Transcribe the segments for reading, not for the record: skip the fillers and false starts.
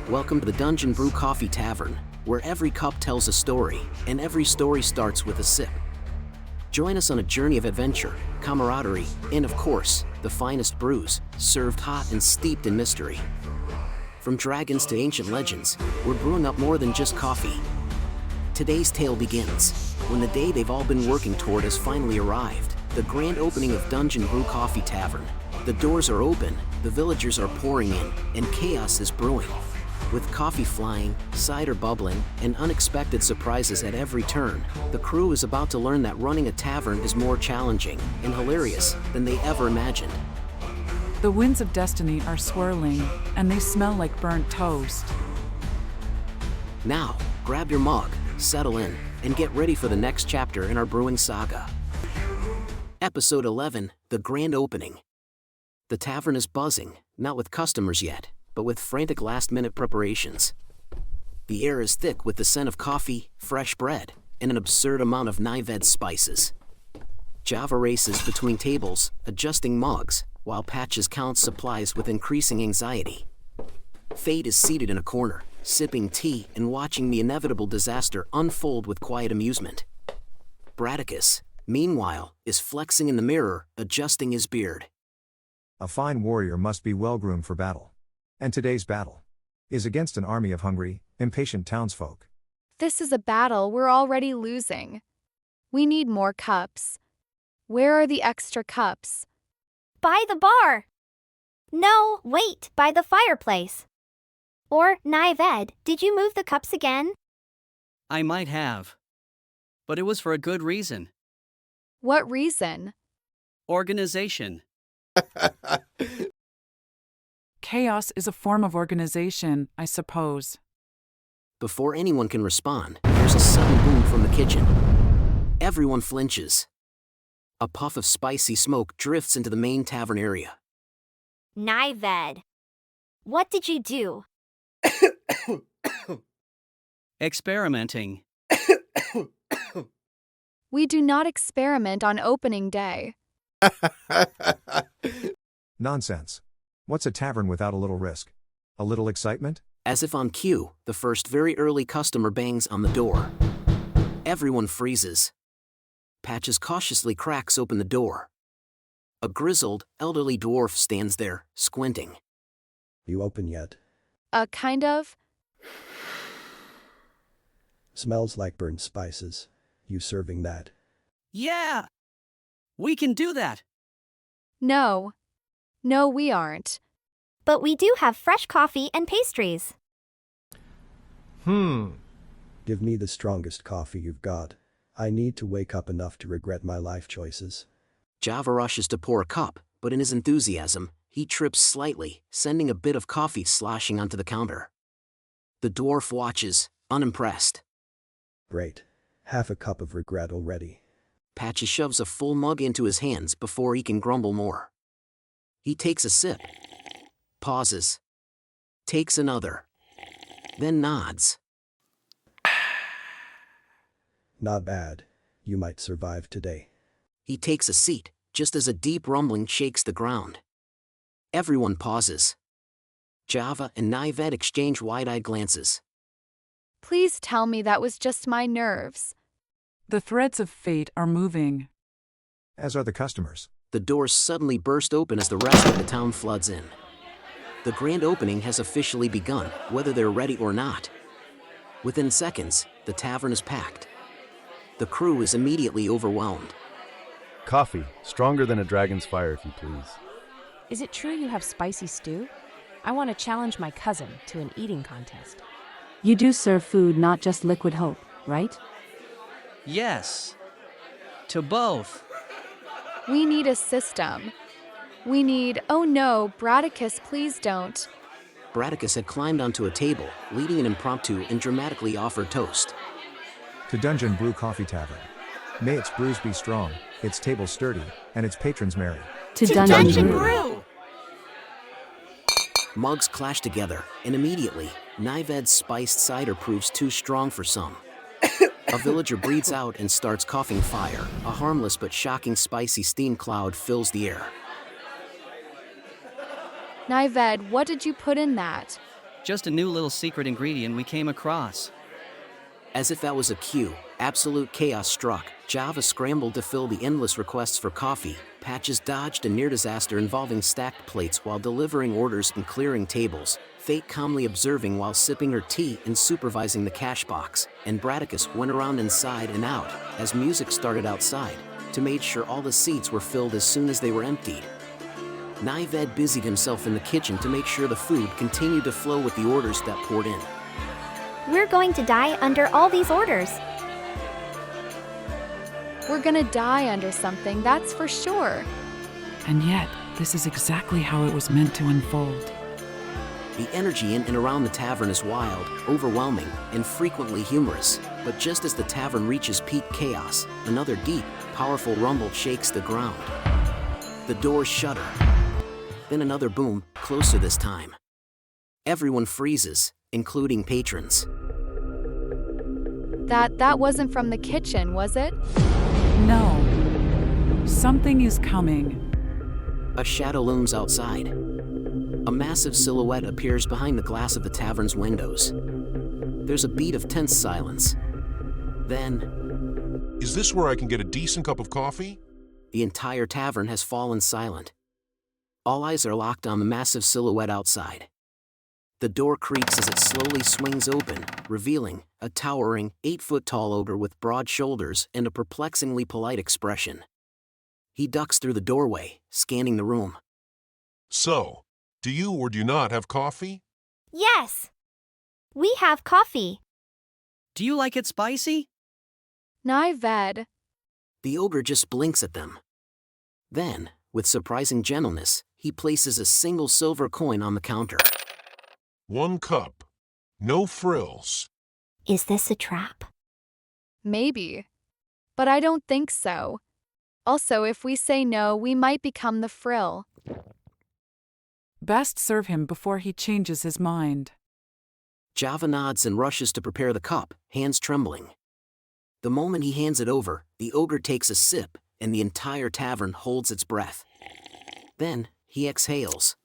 Welcome to the Dungeon Brew Coffee Tavern, where every cup tells a story, and every story starts with a sip. Join us on a journey of adventure, camaraderie, and of course, the finest brews, served hot and steeped in mystery. From dragons to ancient legends, we're brewing up more than just coffee. Today's tale begins when the day they've all been working toward has finally arrived, the grand opening of Dungeon Brew Coffee Tavern. The doors are open, the villagers are pouring in, and chaos is brewing. With coffee flying, cider bubbling, and unexpected surprises at every turn, the crew is about to learn that running a tavern is more challenging and hilarious than they ever imagined. The winds of destiny are swirling, and they smell like burnt toast. Now, grab your mug, settle in, and get ready for the next chapter in our brewing saga. Episode 11, The Grand Opening. The tavern is buzzing, not with customers yet, but with frantic last-minute preparations. The air is thick with the scent of coffee, fresh bread, and an absurd amount of Nived spices. Java races between tables, adjusting mugs, while Patches counts supplies with increasing anxiety. Fate is seated in a corner, sipping tea and watching the inevitable disaster unfold with quiet amusement. Bradicus, meanwhile, is flexing in the mirror, adjusting his beard. A fine warrior must be well-groomed for battle. And today's battle is against an army of hungry, impatient townsfolk. This is a battle we're already losing. We need more cups. Where are the extra cups? By the bar. No, wait, by the fireplace. Or, Nived, did you move the cups again? I might have. But it was for a good reason. What reason? Organization. Chaos is a form of organization, I suppose. Before anyone can respond, there's a sudden boom from the kitchen. Everyone flinches. A puff of spicy smoke drifts into the main tavern area. Nived, what did you do? Experimenting. We do not experiment on opening day. Nonsense. What's a tavern without a little risk? A little excitement? As if on cue, the first very early customer bangs on the door. Everyone freezes. Patches cautiously cracks open the door. A grizzled, elderly dwarf stands there, squinting. You open yet? Kind of. Smells like burnt spices. You serving that? Yeah! We can do that! No. No, we aren't. But we do have fresh coffee and pastries. Give me the strongest coffee you've got. I need to wake up enough to regret my life choices. Java rushes to pour a cup, but in his enthusiasm, he trips slightly, sending a bit of coffee sloshing onto the counter. The dwarf watches, unimpressed. Great. Half a cup of regret already. Patches shoves a full mug into his hands before he can grumble more. He takes a sip, pauses, takes another, then nods. Not bad. You might survive today. He takes a seat, just as a deep rumbling shakes the ground. Everyone pauses. Java and Nived exchange wide-eyed glances. Please tell me that was just my nerves. The threads of fate are moving. As are the customers. The doors suddenly burst open as the rest of the town floods in. The grand opening has officially begun, whether they're ready or not. Within seconds, the tavern is packed. The crew is immediately overwhelmed. Coffee, stronger than a dragon's fire, if you please. Is it true you have spicy stew? I want to challenge my cousin to an eating contest. You do serve food, not just liquid hope, right? Yes. To both. We need a system. We need— oh no, Bradicus, please don't. Bradicus had climbed onto a table, leading an impromptu and dramatically offered toast. To Dungeon Brew Coffee Tavern. May its brews be strong, its tables sturdy, and its patrons merry. To Dungeon Brew! Mugs clash together, and immediately, Nived's spiced cider proves too strong for some. A villager breathes out and starts coughing fire. A harmless but shocking spicy steam cloud fills the air. Nived, what did you put in that? Just a new little secret ingredient we came across. As if that was a cue, absolute chaos struck. Java scrambled to fill the endless requests for coffee. Patches dodged a near disaster involving stacked plates while delivering orders and clearing tables. Fate calmly observing while sipping her tea and supervising the cash box. And Bradicus went around inside and out as music started outside to make sure all the seats were filled as soon as they were emptied. Nived busied himself in the kitchen to make sure the food continued to flow with the orders that poured in. We're going to die under all these orders. We're gonna die under something, that's for sure. And yet, this is exactly how it was meant to unfold. The energy in and around the tavern is wild, overwhelming, and frequently humorous. But just as the tavern reaches peak chaos, another deep, powerful rumble shakes the ground. The doors shudder. Then another boom, closer this time. Everyone freezes, including patrons. That wasn't from the kitchen, was it? No. Something is coming. A shadow looms outside. A massive silhouette appears behind the glass of the tavern's windows. There's a beat of tense silence. Then... Is this where I can get a decent cup of coffee? The entire tavern has fallen silent. All eyes are locked on the massive silhouette outside. The door creaks as it slowly swings open, revealing a towering, 8-foot-tall ogre with broad shoulders and a perplexingly polite expression. He ducks through the doorway, scanning the room. So, do you or do you not have coffee? Yes. We have coffee. Do you like it spicy? Nived. The ogre just blinks at them. Then, with surprising gentleness, he places a single silver coin on the counter. 1 cup. No frills. Is this a trap? Maybe. But I don't think so. Also, if we say no, we might become the frill. Best serve him before he changes his mind. Java nods and rushes to prepare the cup, hands trembling. The moment he hands it over, the ogre takes a sip, and the entire tavern holds its breath. Then, he exhales.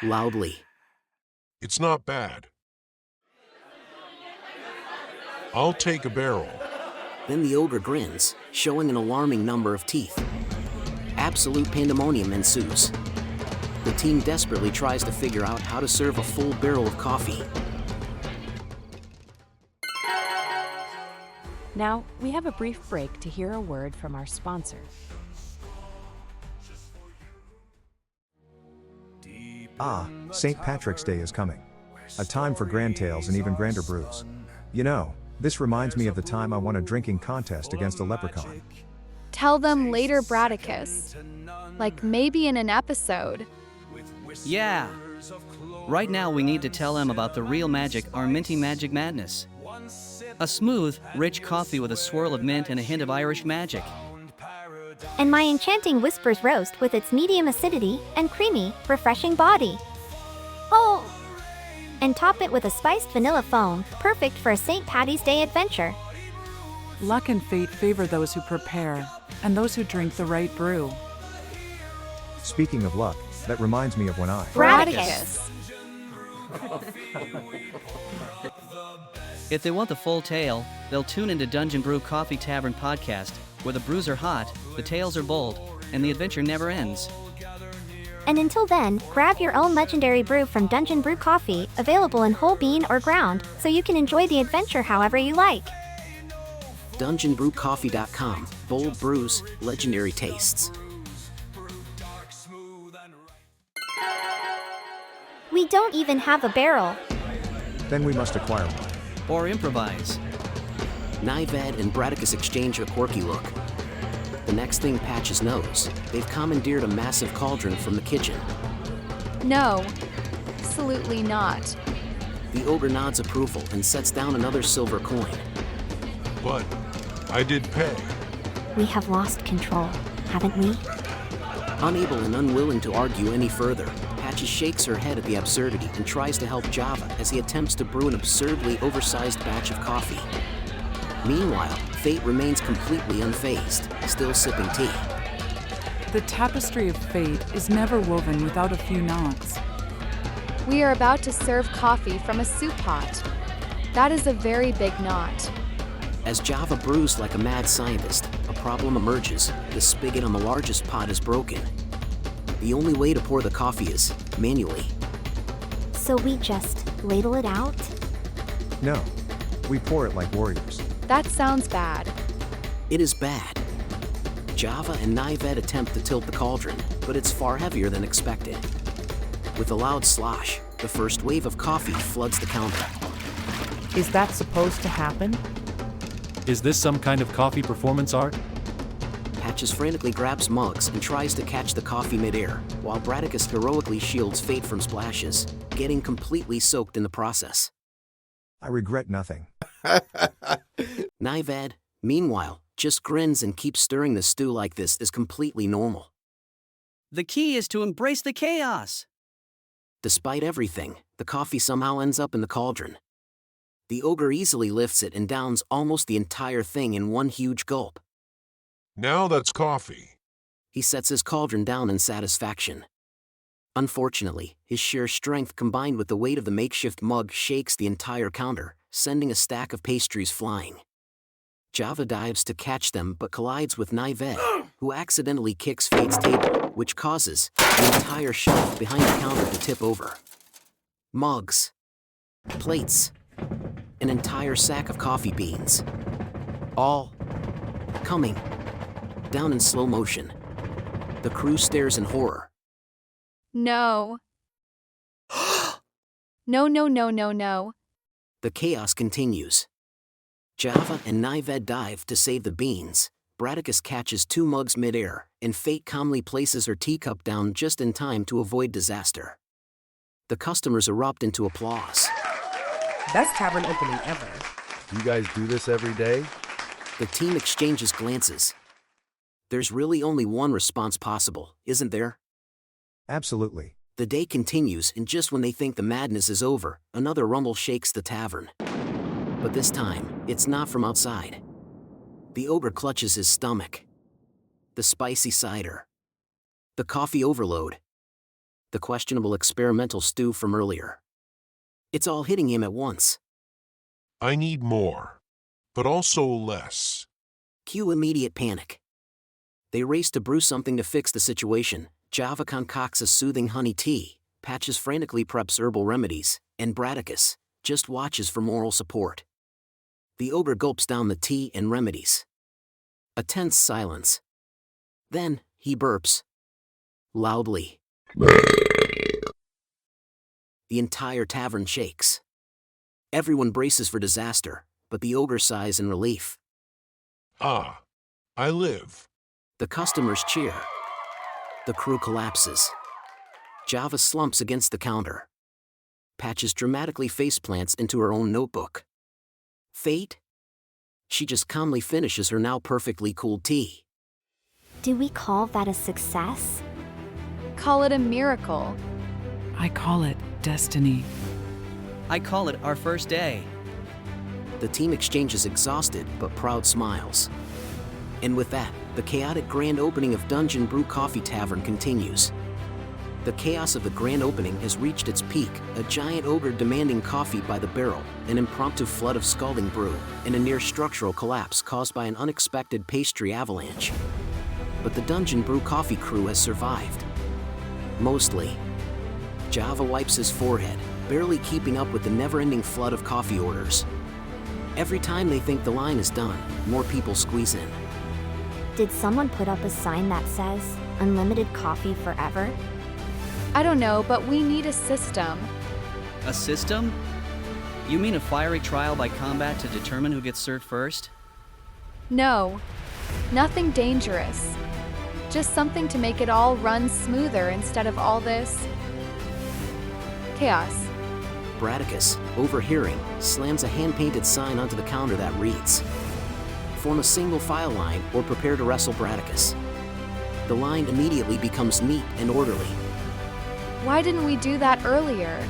Loudly. It's not bad. I'll take a barrel. Then the ogre grins, showing an alarming number of teeth. Absolute pandemonium ensues. The team desperately tries to figure out how to serve a full barrel of coffee. Now, we have a brief break to hear a word from our sponsor. St. Patrick's Day is coming. A time for grand tales and even grander brews. You know, this reminds me of the time I won a drinking contest against a leprechaun. Tell them later, Bradicus. Like maybe in an episode. Yeah. Right now we need to tell them about the real magic, our minty magic madness. A smooth, rich coffee with a swirl of mint and a hint of Irish magic. And my enchanting Whispers roast with its medium acidity and creamy, refreshing body. Oh! And top it with a spiced vanilla foam, perfect for a St. Patty's Day adventure. Luck and fate favor those who prepare, and those who drink the right brew. Speaking of luck, that reminds me of when I... Bradicus. If they want the full tale, they'll tune into Dungeon Brew Coffee Tavern podcast, where the brews are hot, the tales are bold, and the adventure never ends. And until then, grab your own legendary brew from Dungeon Brew Coffee, available in whole bean or ground, so you can enjoy the adventure however you like. DungeonBrewCoffee.com. Bold brews, legendary tastes. We don't even have a barrel. Then we must acquire one. Or improvise. Nived and Bradicus exchange a quirky look. The next thing Patches knows, they've commandeered a massive cauldron from the kitchen. No. Absolutely not. The ogre nods approval and sets down another silver coin. But I did pay. We have lost control, haven't we? Unable and unwilling to argue any further, Patches shakes her head at the absurdity and tries to help Java as he attempts to brew an absurdly oversized batch of coffee. Meanwhile, Fate remains completely unfazed, still sipping tea. The tapestry of fate is never woven without a few knots. We are about to serve coffee from a soup pot. That is a very big knot. As Java brews like a mad scientist, a problem emerges. The spigot on the largest pot is broken. The only way to pour the coffee is manually. So we just ladle it out? No. We pour it like warriors. That sounds bad. It is bad. Java and Nived attempt to tilt the cauldron, but it's far heavier than expected. With a loud slosh, the first wave of coffee floods the counter. Is that supposed to happen? Is this some kind of coffee performance art? Patches frantically grabs mugs and tries to catch the coffee midair, while Bradicus heroically shields Fate from splashes, getting completely soaked in the process. I regret nothing. Nived, meanwhile, just grins and keeps stirring the stew like this is completely normal. The key is to embrace the chaos. Despite everything, the coffee somehow ends up in the cauldron. The ogre easily lifts it and downs almost the entire thing in one huge gulp. Now that's coffee. He sets his cauldron down in satisfaction. Unfortunately, his sheer strength combined with the weight of the makeshift mug shakes the entire counter, sending a stack of pastries flying. Java dives to catch them but collides with Nived, who accidentally kicks Fate's table, which causes the entire shelf behind the counter to tip over. Mugs, plates, an entire sack of coffee beans. All coming down in slow motion. The crew stares in horror. No. No. The chaos continues. Java and Nived dive to save the beans. Bradicus catches 2 mugs midair, and Fate calmly places her teacup down just in time to avoid disaster. The customers erupt into applause. Best tavern opening ever. You guys do this every day? The team exchanges glances. There's really only one response possible, isn't there? Absolutely. The day continues, and just when they think the madness is over, another rumble shakes the tavern. But this time, it's not from outside. The ogre clutches his stomach. The spicy cider. The coffee overload. The questionable experimental stew from earlier. It's all hitting him at once. I need more, but also less. Cue immediate panic. They race to brew something to fix the situation. Java concocts a soothing honey tea, Patches frantically preps herbal remedies, and Bradicus just watches for moral support. The ogre gulps down the tea and remedies. A tense silence. Then, he burps. Loudly. The entire tavern shakes. Everyone braces for disaster, but the ogre sighs in relief. Ah, I live. The customers cheer. The crew collapses. Java slumps against the counter. Patches dramatically faceplants into her own notebook. Fate? She just calmly finishes her now perfectly cooled tea. Do we call that a success? Call it a miracle. I call it destiny. I call it our first day. The team exchanges exhausted but proud smiles. And with that, the chaotic grand opening of Dungeon Brew Coffee Tavern continues. The chaos of the grand opening has reached its peak, a giant ogre demanding coffee by the barrel, an impromptu flood of scalding brew, and a near structural collapse caused by an unexpected pastry avalanche. But the Dungeon Brew Coffee crew has survived. Mostly. Java wipes his forehead, barely keeping up with the never-ending flood of coffee orders. Every time they think the line is done, more people squeeze in. Did someone put up a sign that says, "Unlimited coffee forever"? I don't know, but we need a system. A system? You mean a fiery trial by combat to determine who gets served first? No. Nothing dangerous. Just something to make it all run smoother instead of all this chaos. Bradicus, overhearing, slams a hand-painted sign onto the counter that reads, "Form a single file line or prepare to wrestle Bradicus." The line immediately becomes neat and orderly. Why didn't we do that earlier?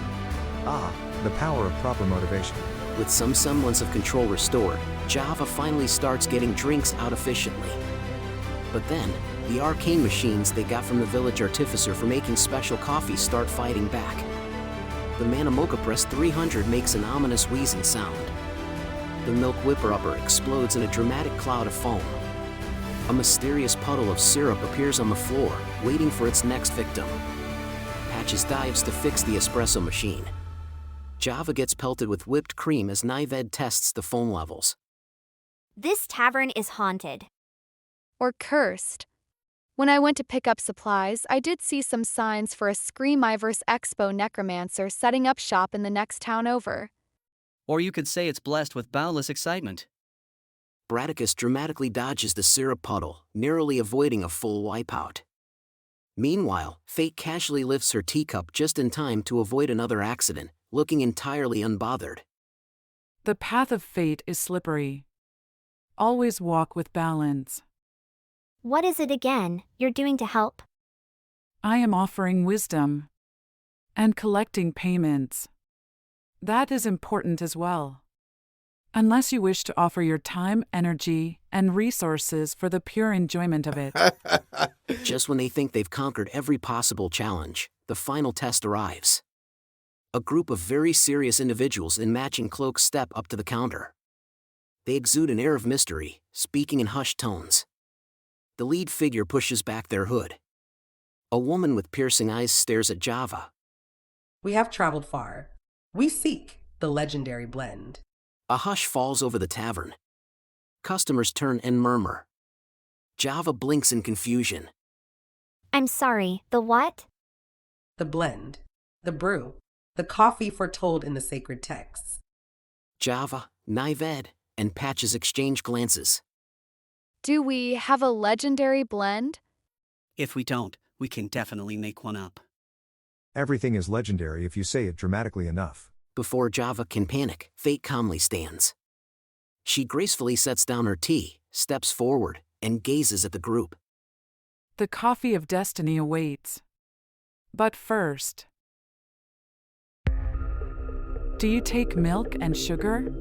Ah, the power of proper motivation. With some semblance of control restored, Java finally starts getting drinks out efficiently. But then, the arcane machines they got from the village artificer for making special coffee start fighting back. The Manamoka Press 300 makes an ominous wheezing sound. The milk whipper-upper explodes in a dramatic cloud of foam. A mysterious puddle of syrup appears on the floor, waiting for its next victim. Patches dives to fix the espresso machine. Java gets pelted with whipped cream as Nived tests the foam levels. This tavern is haunted. Or cursed. When I went to pick up supplies, I did see some signs for a Screamiverse Expo necromancer setting up shop in the next town over. Or you could say it's blessed with boundless excitement. Bradicus dramatically dodges the syrup puddle, narrowly avoiding a full wipeout. Meanwhile, Fate casually lifts her teacup just in time to avoid another accident, looking entirely unbothered. The path of fate is slippery. Always walk with balance. What is it again you're doing to help? I am offering wisdom and collecting payments. That is important as well. Unless you wish to offer your time, energy, and resources for the pure enjoyment of it. Just when they think they've conquered every possible challenge, the final test arrives. A group of very serious individuals in matching cloaks step up to the counter. They exude an air of mystery, speaking in hushed tones. The lead figure pushes back their hood. A woman with piercing eyes stares at Java. We have traveled far. We seek the legendary blend. A hush falls over the tavern. Customers turn and murmur. Java blinks in confusion. I'm sorry, the what? The blend. The brew. The coffee foretold in the sacred texts. Java, Nived, and Patches exchange glances. Do we have a legendary blend? If we don't, we can definitely make one up. Everything is legendary if you say it dramatically enough. Before Java can panic, Fate calmly stands. She gracefully sets down her tea, steps forward, and gazes at the group. The coffee of destiny awaits. But first, do you take milk and sugar?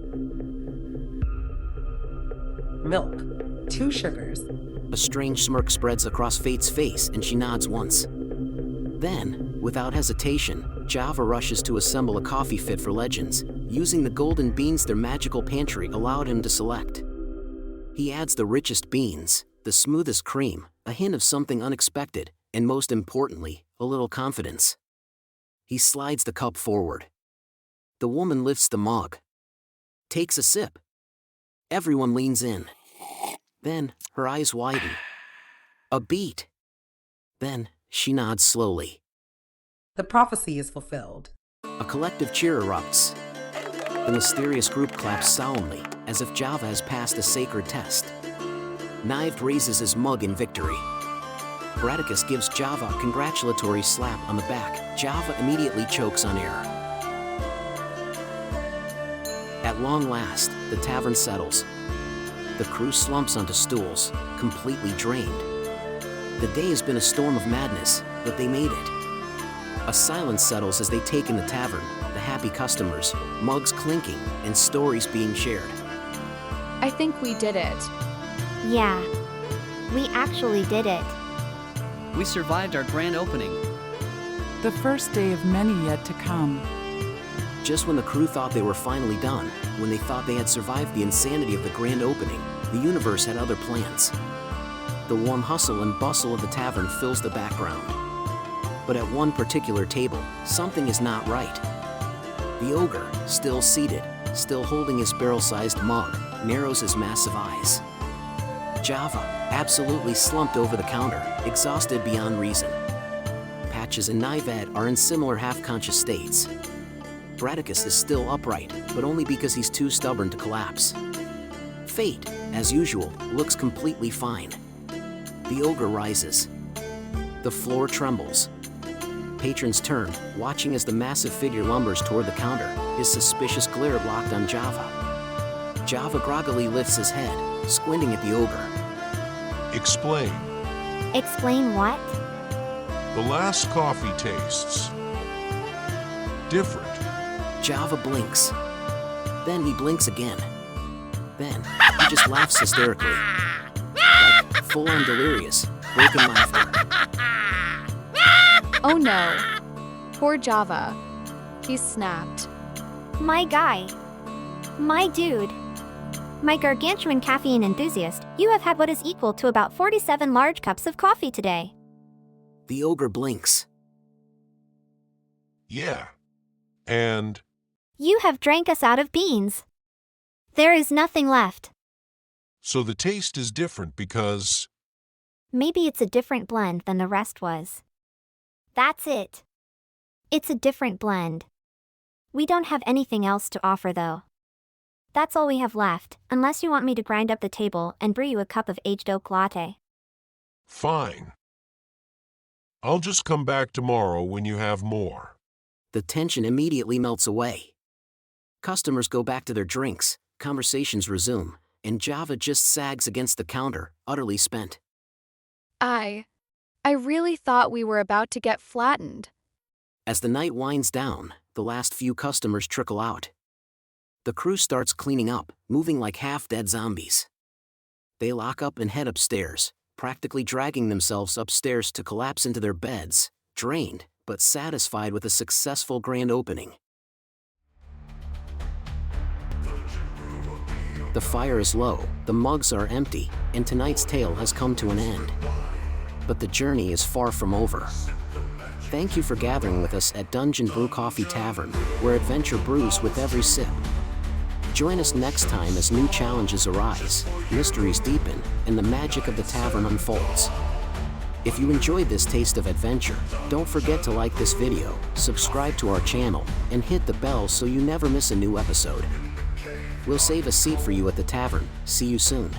Milk. 2 sugars. A strange smirk spreads across Fate's face and she nods once. Then, without hesitation, Java rushes to assemble a coffee fit for legends, using the golden beans their magical pantry allowed him to select. He adds the richest beans, the smoothest cream, a hint of something unexpected, and most importantly, a little confidence. He slides the cup forward. The woman lifts the mug. Takes a sip. Everyone leans in. Then, her eyes widen. A beat. Then, she nods slowly. The prophecy is fulfilled. A collective cheer erupts. The mysterious group claps solemnly, as if Java has passed a sacred test. Nived raises his mug in victory. Bradicus gives Java a congratulatory slap on the back. Java immediately chokes on air. At long last, the tavern settles. The crew slumps onto stools, completely drained. The day has been a storm of madness, but they made it. A silence settles as they take in the tavern, the happy customers, mugs clinking, and stories being shared. I think we did it. Yeah. We actually did it. We survived our grand opening. The first day of many yet to come. Just when the crew thought they were finally done, when they thought they had survived the insanity of the grand opening, the universe had other plans. The warm hustle and bustle of the tavern fills the background. But at one particular table, something is not right. The ogre, still seated, still holding his barrel-sized mug, narrows his massive eyes. Java, absolutely slumped over the counter, exhausted beyond reason. Patches and Nived are in similar half-conscious states. Bradicus is still upright, but only because he's too stubborn to collapse. Fate, as usual, looks completely fine. The ogre rises. The floor trembles. Patrons turn, watching as the massive figure lumbers toward the counter, his suspicious glare locked on Java. Java groggily lifts his head, squinting at the ogre. Explain. Explain what? The last coffee tastes different. Java blinks. Then he blinks again. Then, he just laughs hysterically. Like full-on delirious, broken laughter. Oh no. Poor Java. He snapped. My guy. My dude. My gargantuan caffeine enthusiast, you have had what is equal to about 47 large cups of coffee today. The ogre blinks. Yeah. And You have drank us out of beans. There is nothing left. so the taste is different because Maybe it's a different blend than the rest was. That's it. It's a different blend. We don't have anything else to offer though. That's all we have left, unless you want me to grind up the table and brew you a cup of aged oak latte. fine. I'll just come back tomorrow when you have more. The tension immediately melts away. Customers go back to their drinks, conversations resume, and Java just sags against the counter, utterly spent. I really thought we were about to get flattened. As the night winds down, the last few customers trickle out. The crew starts cleaning up, moving like half-dead zombies. They lock up and head upstairs, practically dragging themselves upstairs to collapse into their beds, drained, but satisfied with a successful grand opening. The fire is low, the mugs are empty, and tonight's tale has come to an end. But the journey is far from over. Thank you for gathering with us at Dungeon Brew Coffee Tavern, where adventure brews with every sip. Join us next time as new challenges arise, mysteries deepen, and the magic of the tavern unfolds. If you enjoyed this taste of adventure, don't forget to like this video, subscribe to our channel, and hit the bell so you never miss a new episode. We'll save a seat for you at the tavern. See you soon.